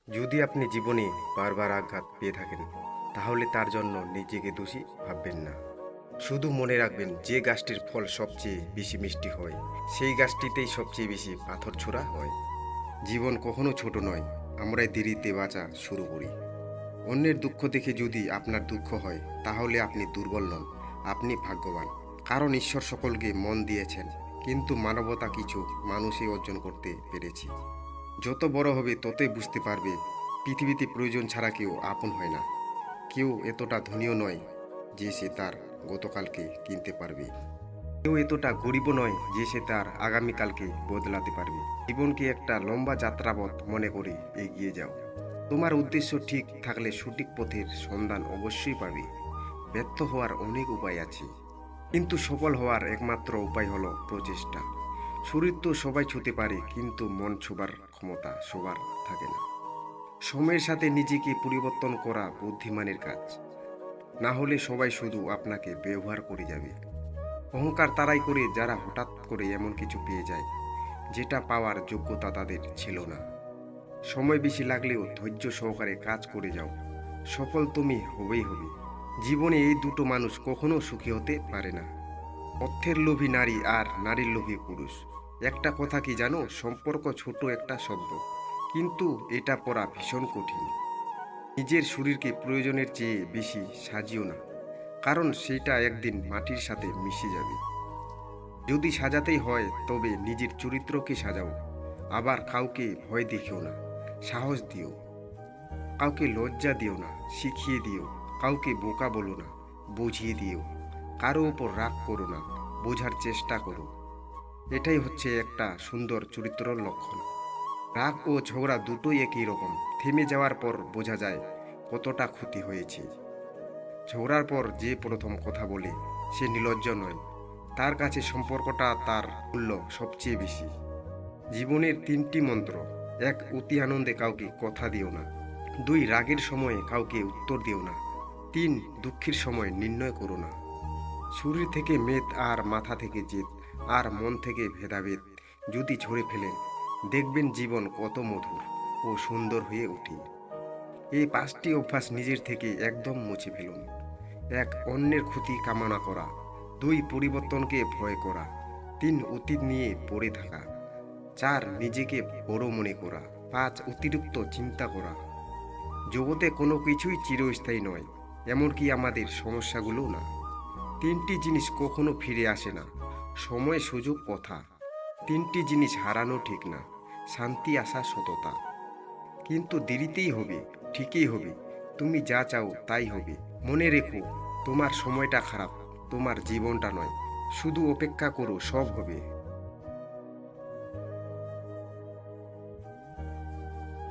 যদি আপনি জীবনে বারবার আঘাত পেয়ে থাকেন, তাহলে তার জন্য নিজেকে দোষী ভাববেন না। শুধু মনে রাখবেন, যে গাছটির ফল সবচেয়ে বেশি মিষ্টি হয়, সেই গাছটিতেই সবচেয়ে বেশি পাথর ছোড়া হয়। জীবন কখনো ছোট নয়, আমরাই দেরিতে বাঁচা শুরু করি। অন্যের দুঃখ দেখে যদি আপনার দুঃখ হয়, তাহলে আপনি দুর্বল নন, আপনি ভাগ্যবান। কারণ ঈশ্বর সকলকে মন দিয়েছেন, কিন্তু মানবতা কিছু মানুষই অর্জন করতে পেরেছি। যত বড় হবে ততই বুঝতে পারবে, পৃথিবীতে প্রয়োজন ছাড়া কেউ আপন হয় না। কেউ এতটা ধনীও নয় যে সে তার গতকালকে কিনতে পারবে। কেউ এতটা গরিবও নয় যে সে তার আগামীকালকে বদলাতে পারবে। জীবনকে একটা লম্বা যাত্রাপথ মনে করে এগিয়ে যাও। তোমার উদ্দেশ্য ঠিক থাকলে সঠিক পথের সন্ধান অবশ্যই পাবে। ব্যর্থ হওয়ার অনেক উপায় আছে, কিন্তু সফল হওয়ার একমাত্র উপায় হলো প্রচেষ্টা। শরীর তো সবাই ছুঁতে পারে, কিন্তু মন ছোবার ক্ষমতা সবার থাকে না। সময়ের সাথে নিজেকে পরিবর্তন করা বুদ্ধিমানের কাজ, না হলে সবাই শুধু আপনাকে ব্যবহার করে যাবে। অহংকার তারাই করে যারা হঠাৎ করে এমন কিছু পেয়ে যায় যেটা পাওয়ার যোগ্যতা তাদের ছিল না। সময় বেশি লাগলেও ধৈর্য সহকারে কাজ করে যাও, সফল তুমি হবেই হবে। জীবনে এই দুটো মানুষ কখনো সুখী হতে পারে না, অর্থের লোভী নারী আর নারীর লোভী পুরুষ। একটা কথা কি জানো, সম্পর্ক ছোট একটা শব্দ, কিন্তু এটা পড়া ভীষণ কঠিন। নিজের শরীরকে প্রয়োজনের চেয়ে বেশি সাজিও না, কারণ সেটা একদিন মাটির সাথে মিশে যাবে। যদি সাজাতেই হয় তবে নিজের চরিত্রকে সাজাও। আবার কাউকে ভয় দেখিও না, সাহস দিও। কাউকে লজ্জা দিও না, শিখিয়ে দিও। কাউকে বোকা বলো না, বুঝিয়ে দিও। কারো ওপর রাগ করো না, বোঝার চেষ্টা করো। এটাই হচ্ছে একটা সুন্দর চরিত্রের লক্ষণ। রাগ ও ঝগড়া দুটোই একই রকম, থেমে যাওয়ার পর বোঝা যায় কতটা ক্ষতি হয়েছে। ঝগড়ার পর যে প্রথম কথা বলে সে নির্লজ্জ নয়, তার কাছে সম্পর্কটা তার মূল্য সবচেয়ে বেশি। জীবনের তিনটি মন্ত্র: এক, অতি আনন্দে কাউকে কথা দিও না। দুই, রাগের সময়ে কাউকে উত্তর দিও না। তিন, দুঃখের সময় নির্ণয় করো না। শরীর থেকে মেদ আর মাথা থেকে জেদ আর মন থেকে ভেদাভেদ যদি ঝরে ফেলেন, দেখবেন জীবন কত মধুর ও সুন্দর হয়ে ওঠে। এই পাঁচটি অভ্যাস নিজের থেকে একদম মুছে ফেলুন। এক, অন্যের ক্ষতি কামনা করা। দুই, পরিবর্তনকে ভয় করা। তিন, অতীত নিয়ে পড়ে থাকা। চার, নিজেকে বড় মনে করা। পাঁচ, অতিরিক্ত চিন্তা করা। জগতে কোনো কিছুই চিরস্থায়ী নয়, এমনকি আমাদের সমস্যাগুলো না। তিনটি জিনিস কখনো ফিরে আসে না: সময়, সুযোগ, কথা। তিনটি জিনিস হারানো ঠিক না: শান্তি, আশা, সততা। কিন্তু দেরিতেই হবে, ঠিকই হবে। তুমি যা চাও তাই হবে। মনে রেখো, তোমার সময়টা খারাপ, তোমার জীবনটা নয়। শুধু অপেক্ষা করো, সব হবে।